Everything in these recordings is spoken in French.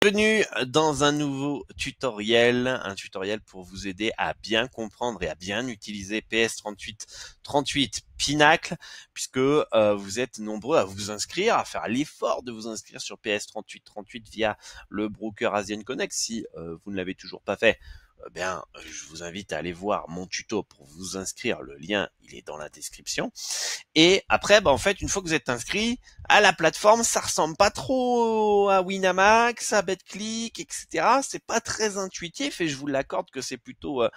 Bienvenue dans un nouveau tutoriel, un tutoriel pour vous aider à bien comprendre et à bien utiliser PS38 Pinacle, puisque vous êtes nombreux à vous inscrire, à faire l'effort de vous inscrire sur PS38 via le broker Asian Connect. Si vous ne l'avez toujours pas fait, je vous invite à aller voir mon tuto pour vous inscrire. Le lien, il est dans la description. Et après, en fait, une fois que vous êtes inscrit à la plateforme, ça ressemble pas trop à Winamax, à BetClick, etc. C'est pas très intuitif et je vous l'accorde que c'est plutôt, on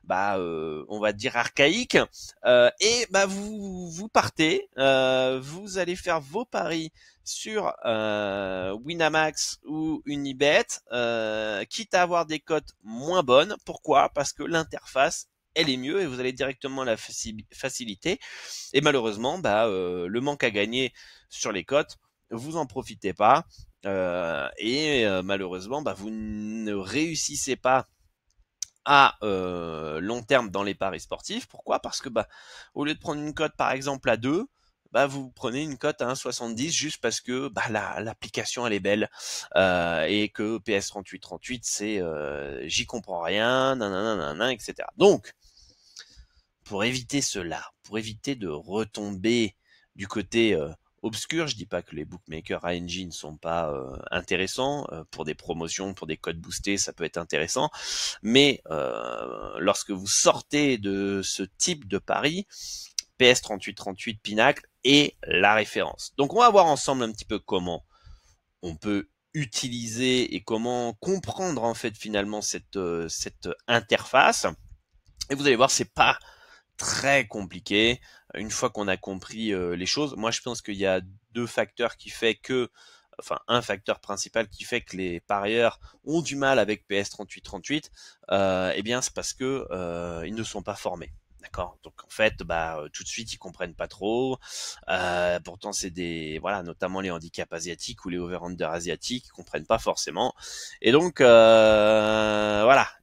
va dire archaïque. Vous partez, vous allez faire vos paris sur Winamax ou Unibet, quitte à avoir des cotes moins bonnes. Pourquoi? Parce que l'interface elle est mieux et vous allez directement la faciliter. Et malheureusement, le manque à gagner sur les cotes, vous en profitez pas. Malheureusement, vous ne réussissez pas à long terme dans les paris sportifs. Pourquoi? Parce que au lieu de prendre une cote par exemple à 2, vous prenez une cote à 1,70 juste parce que l'application elle est belle et que PS38 c'est j'y comprends rien, nanana, etc. Donc pour éviter cela, pour éviter de retomber du côté obscur, je dis pas que les bookmakers ANJ ne sont pas intéressants, pour des promotions, pour des codes boostés, ça peut être intéressant, mais lorsque vous sortez de ce type de pari, PS38 Pinacle est la référence. Donc on va voir ensemble un petit peu comment on peut utiliser et comment comprendre en fait finalement cette interface. Et vous allez voir, c'est pas très compliqué. Une fois qu'on a compris les choses, moi je pense qu'il y a un facteur principal qui fait que les parieurs ont du mal avec PS38, c'est parce que ils ne sont pas formés. D'accord. Donc en fait, tout de suite ils comprennent pas trop. Pourtant c'est notamment les handicaps asiatiques ou les over/under asiatiques, ils comprennent pas forcément. Et donc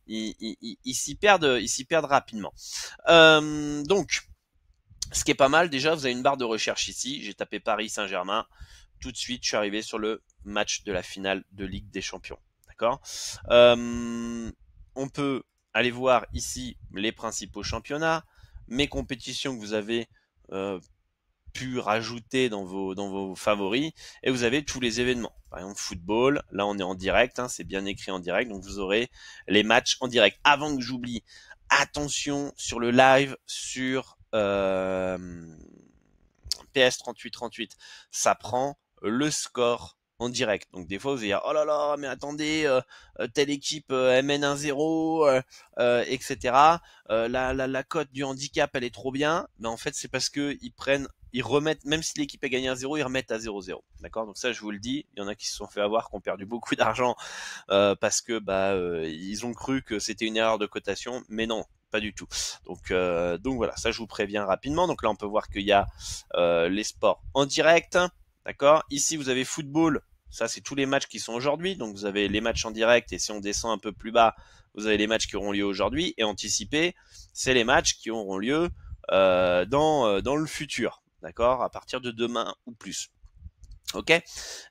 ils s'y perdent rapidement. Donc, ce qui est pas mal, déjà, vous avez une barre de recherche ici. J'ai tapé Paris Saint-Germain. Tout de suite, je suis arrivé sur le match de la finale de Ligue des Champions. D'accord. On peut aller voir ici les principaux championnats, mes compétitions que vous avez pu rajouter dans vos favoris, et vous avez tous les événements. Par exemple, football, là on est en direct, c'est bien écrit en direct, donc vous aurez les matchs en direct. Avant que j'oublie, attention sur le live sur PS38, ça prend le score en direct. Donc des fois vous allez dire oh là là mais attendez telle équipe elle mène 1-0 etc. La cote du handicap elle est trop bien, mais en fait c'est parce que ils remettent, même si l'équipe a gagné 1-0, ils remettent à 0-0. D'accord? Donc ça je vous le dis, il y en a qui se sont fait avoir, qui ont perdu beaucoup d'argent parce que ils ont cru que c'était une erreur de cotation, mais non, pas du tout. Donc voilà, ça je vous préviens rapidement. Donc là on peut voir qu'il y a les sports en direct, d'accord. Ici vous avez football, ça c'est tous les matchs qui sont aujourd'hui. Donc vous avez les matchs en direct, et si on descend un peu plus bas, vous avez les matchs qui auront lieu aujourd'hui. Et anticipé, c'est les matchs qui auront lieu dans le futur, d'accord, à partir de demain ou plus. Ok.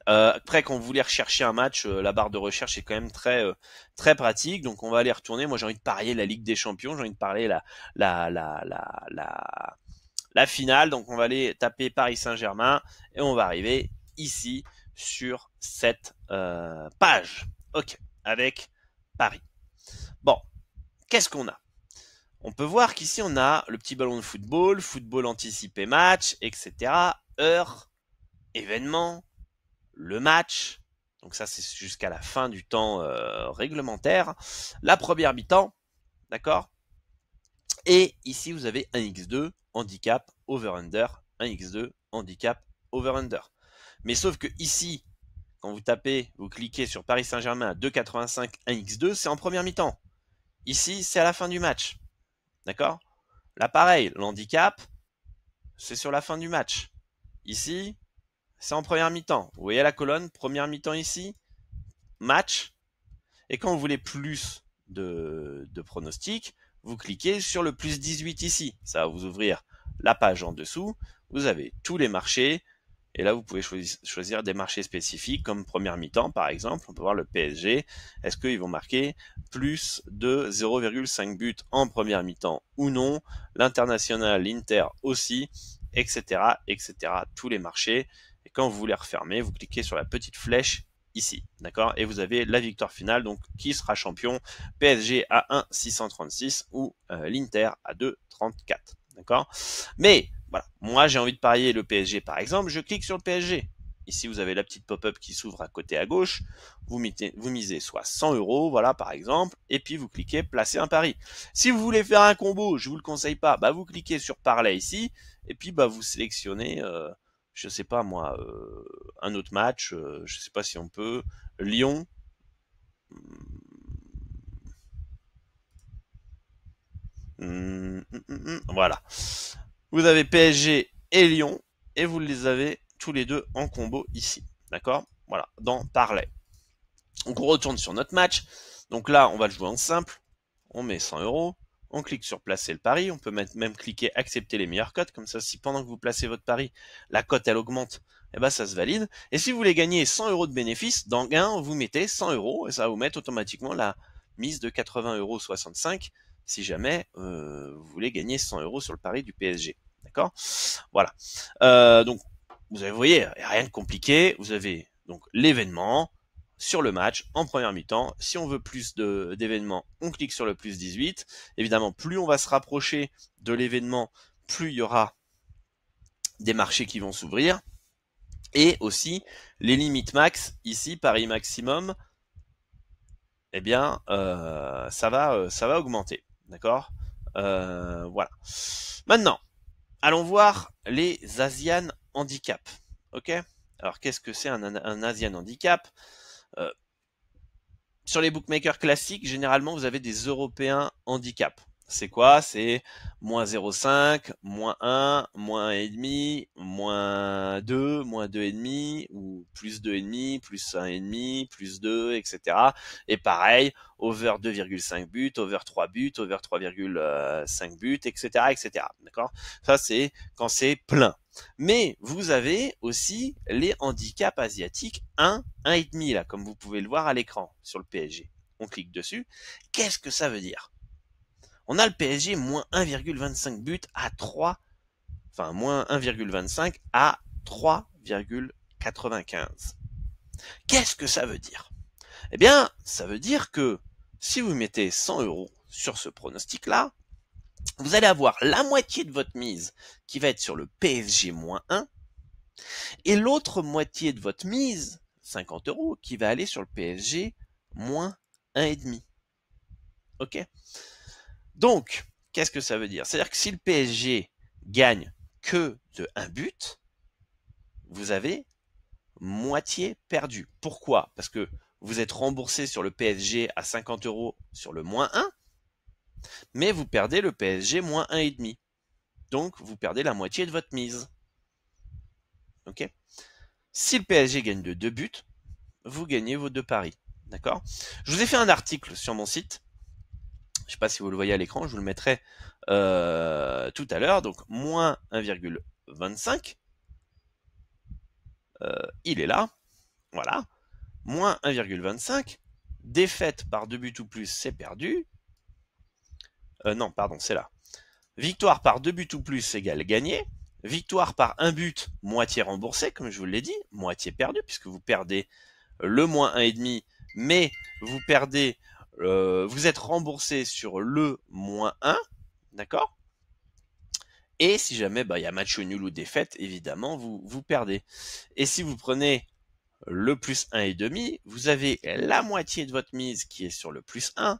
Après, quand vous voulez rechercher un match, la barre de recherche est quand même très pratique. Donc, on va aller retourner. Moi, j'ai envie de parier la Ligue des Champions. J'ai envie de parler la finale. Donc, on va aller taper Paris Saint-Germain et on va arriver ici sur cette page. Ok. Avec Paris. Bon, qu'est-ce qu'on a? On peut voir qu'ici, on a le petit ballon de football anticipé match, etc. Heure, événement, le match. Donc ça, c'est jusqu'à la fin du temps réglementaire. La première mi-temps, d'accord. Et ici, vous avez un X2, handicap, over-under, un X2, handicap, over-under. Mais sauf que ici, quand vous tapez, vous cliquez sur Paris Saint-Germain à 2,85, un X2, c'est en première mi-temps. Ici, c'est à la fin du match. D'accord? Là, pareil, l'handicap, c'est sur la fin du match. Ici, c'est en première mi-temps. Vous voyez la colonne, première mi-temps ici, match. Et quand vous voulez plus de pronostics, vous cliquez sur le plus 18 ici. Ça va vous ouvrir la page en dessous. Vous avez tous les marchés Et là, vous pouvez choisir des marchés spécifiques, comme première mi-temps, par exemple. On peut voir le PSG. Est-ce qu'ils vont marquer plus de 0,5 buts en première mi-temps ou non? L'international, l'Inter aussi, etc., etc. Tous les marchés. Et quand vous voulez refermer, vous cliquez sur la petite flèche ici, d'accord? Et vous avez la victoire finale, donc qui sera champion? PSG à 1,636 ou l'Inter à 2,34, d'accord? Mais voilà, moi j'ai envie de parier le PSG par exemple, je clique sur le PSG. Ici vous avez la petite pop-up qui s'ouvre à côté à gauche, vous misez soit 100 euros, voilà par exemple, et puis vous cliquez placer un pari. Si vous voulez faire un combo, je vous le conseille pas, bah vous cliquez sur parler ici, et puis bah vous sélectionnez, je sais pas moi, un autre match, je sais pas si on peut, Lyon, voilà. Vous avez PSG et Lyon, et vous les avez tous les deux en combo ici. D'accord? Voilà, dans Parler. Donc on retourne sur notre match. Donc là, on va le jouer en simple. On met 100 euros. On clique sur placer le pari. On peut même cliquer accepter les meilleures cotes. Comme ça, si pendant que vous placez votre pari, la cote elle augmente, eh ben ça se valide. Et si vous voulez gagner 100 euros de bénéfice, dans gain, vous mettez 100 euros et ça va vous mettre automatiquement la mise de 80,65 euros si jamais vous voulez gagner 100 euros sur le pari du PSG. D'accord? Voilà. Donc, vous voyez, il n'y a rien de compliqué. Vous avez donc l'événement sur le match en première mi-temps. Si on veut plus d'événements, on clique sur le plus 18. Évidemment, plus on va se rapprocher de l'événement, plus il y aura des marchés qui vont s'ouvrir. Et aussi, les limites max, ici, pari maximum, eh bien, ça va augmenter. D'accord? Voilà. Maintenant, allons voir les Asian Handicap. Ok? Alors, qu'est-ce que c'est un Asian Handicap? Sur les bookmakers classiques, généralement, vous avez des Européens handicap. C'est quoi? C'est moins 0,5, moins 1, moins 1,5, moins 2, moins 2,5, ou plus 2,5, plus 1,5, plus 2, etc. Et pareil, over 2,5 buts, over 3 buts, over 3,5 buts, etc., etc. D'accord? Ça, c'est quand c'est plein. Mais vous avez aussi les handicaps asiatiques 1, 1,5 là, comme vous pouvez le voir à l'écran sur le PSG. On clique dessus. Qu'est-ce que ça veut dire? On a le PSG moins 1,25 buts à 3, enfin moins 1,25 à 3,95. Qu'est-ce que ça veut dire? Eh bien, ça veut dire que si vous mettez 100 euros sur ce pronostic-là, vous allez avoir la moitié de votre mise qui va être sur le PSG moins 1 et l'autre moitié de votre mise, 50 euros, qui va aller sur le PSG moins 1,5. Ok? Donc, qu'est-ce que ça veut dire? C'est-à-dire que si le PSG gagne que de 1 but, vous avez moitié perdu. Pourquoi? Parce que vous êtes remboursé sur le PSG à 50 euros sur le moins 1, mais vous perdez le PSG moins 1,5. Donc, vous perdez la moitié de votre mise. Ok? Si le PSG gagne de 2 buts, vous gagnez vos 2 paris. D'accord? Je vous ai fait un article sur mon site. Je ne sais pas si vous le voyez à l'écran, je vous le mettrai tout à l'heure. Donc, moins 1,25. Il est là. Voilà. Moins 1,25. Défaite par 2 buts ou plus, c'est perdu. Non, pardon, c'est là. Victoire par 2 buts ou plus égale gagné. Victoire par 1 but, moitié remboursé, comme je vous l'ai dit, moitié perdu, puisque vous perdez le moins 1,5, mais vous perdez, vous êtes remboursé sur le moins 1, d'accord? Et si jamais il y a match nul ou défaite, évidemment, vous perdez. Et si vous prenez le plus 1,5, vous avez la moitié de votre mise qui est sur le plus 1,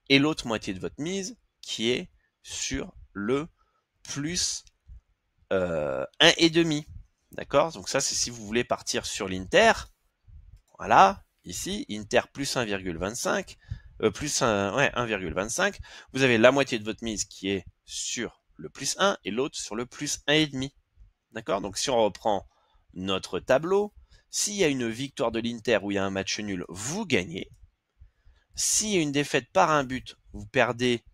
et l'autre moitié de votre mise qui est sur le plus 1,5. D'accord? Donc ça, c'est si vous voulez partir sur l'Inter. Voilà, ici, Inter plus 1,25, plus 1,25. Vous avez la moitié de votre mise qui est sur le plus 1 et l'autre sur le plus 1,5. D'accord? Donc si on reprend notre tableau, s'il y a une victoire de l'Inter ou il y a un match nul, vous gagnez. S'il y a une défaite par un but, vous perdez,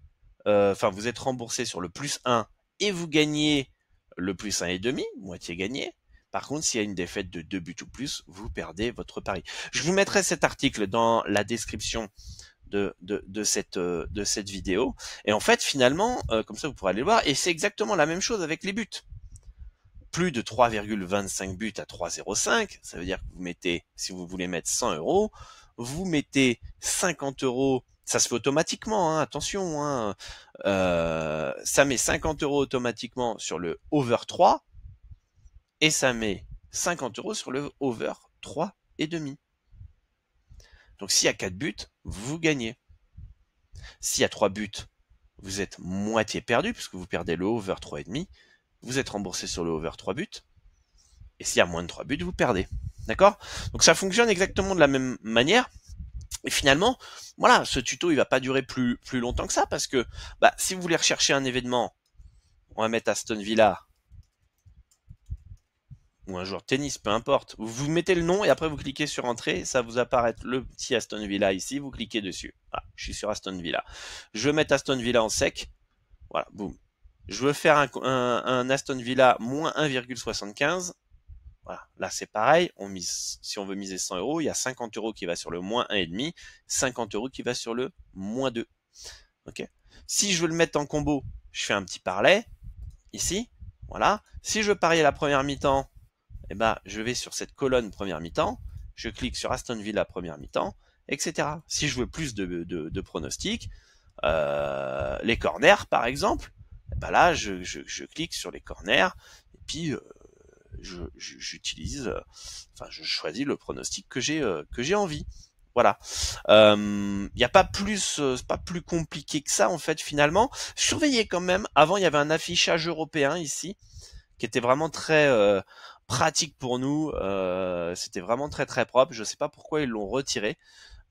vous êtes remboursé sur le plus 1 et vous gagnez le plus 1,5, moitié gagné. Par contre, s'il y a une défaite de 2 buts ou plus, vous perdez votre pari. Je vous mettrai cet article dans la description de cette vidéo. Et en fait, finalement, comme ça, vous pourrez aller le voir. Et c'est exactement la même chose avec les buts. Plus de 3,25 buts à 3,05, ça veut dire que vous mettez, si vous voulez mettre 100 euros, vous mettez 50 euros, ça se fait automatiquement, hein, attention, hein, ça met 50 euros automatiquement sur le over 3, et ça met 50 euros sur le over 3,5. Donc s'il y a 4 buts, vous gagnez. S'il y a 3 buts, vous êtes moitié perdu, puisque vous perdez le over 3,5, vous êtes remboursé sur le over 3 buts, et s'il y a moins de 3 buts, vous perdez. D'accord? Donc ça fonctionne exactement de la même manière. Et finalement, voilà, ce tuto, il va pas durer plus longtemps que ça, parce que si vous voulez rechercher un événement, on va mettre Aston Villa, ou un joueur de tennis, peu importe. Vous mettez le nom et après vous cliquez sur entrée, ça vous apparaît le petit Aston Villa ici, vous cliquez dessus. Voilà, je suis sur Aston Villa. Je veux mettre Aston Villa en sec. Voilà, boum. Je veux faire un Aston Villa moins 1,75. Voilà, là c'est pareil, si on veut miser 100 euros, il y a 50 euros qui va sur le moins 1,5, 50 euros qui va sur le moins 2. Ok. Si je veux le mettre en combo, je fais un petit parallèle, ici, voilà. Si je veux parier la première mi-temps, je vais sur cette colonne première mi-temps, je clique sur Aston Villa première mi-temps, etc. Si je veux plus de pronostics, les corners par exemple, là je clique sur les corners, et puis j'utilise, je choisis le pronostic que j'ai envie. Voilà. Il n'y a pas plus, c'est pas plus compliqué que ça en fait finalement. Surveillez quand même. Avant il y avait un affichage européen ici qui était vraiment très pratique pour nous. C'était vraiment très très propre. Je sais pas pourquoi ils l'ont retiré.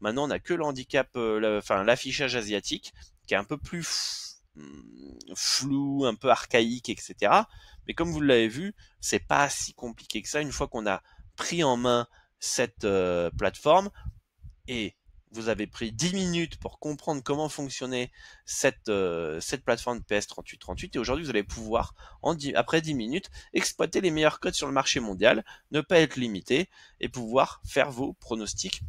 Maintenant on a que le handicap, l'affichage asiatique qui est un peu plus flou, un peu archaïque, etc. Mais comme vous l'avez vu, c'est pas si compliqué que ça. Une fois qu'on a pris en main cette plateforme, et vous avez pris 10 minutes pour comprendre comment fonctionnait cette plateforme PS3838, et aujourd'hui vous allez pouvoir, après 10 minutes, exploiter les meilleurs codes sur le marché mondial, ne pas être limité, et pouvoir faire vos pronostics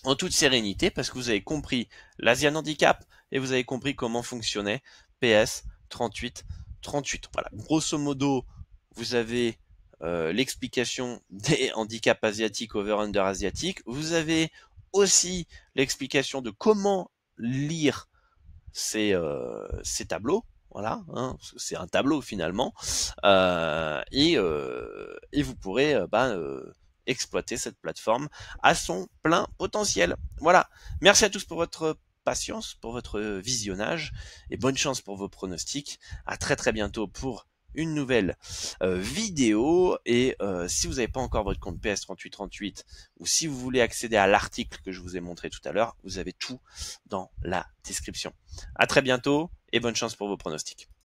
en toute sérénité, parce que vous avez compris l'Asian Handicap, et vous avez compris comment fonctionnait PS3838. Voilà, grosso modo, vous avez l'explication des handicaps asiatiques, over-under asiatiques. Vous avez aussi l'explication de comment lire ces tableaux. Voilà, hein, c'est un tableau finalement, et vous pourrez exploiter cette plateforme à son plein potentiel. Voilà, merci à tous pour votre patience, pour votre visionnage, et bonne chance pour vos pronostics. À très très bientôt pour une nouvelle vidéo, et si vous n'avez pas encore votre compte PS3838, ou si vous voulez accéder à l'article que je vous ai montré tout à l'heure, vous avez tout dans la description. À très bientôt et bonne chance pour vos pronostics.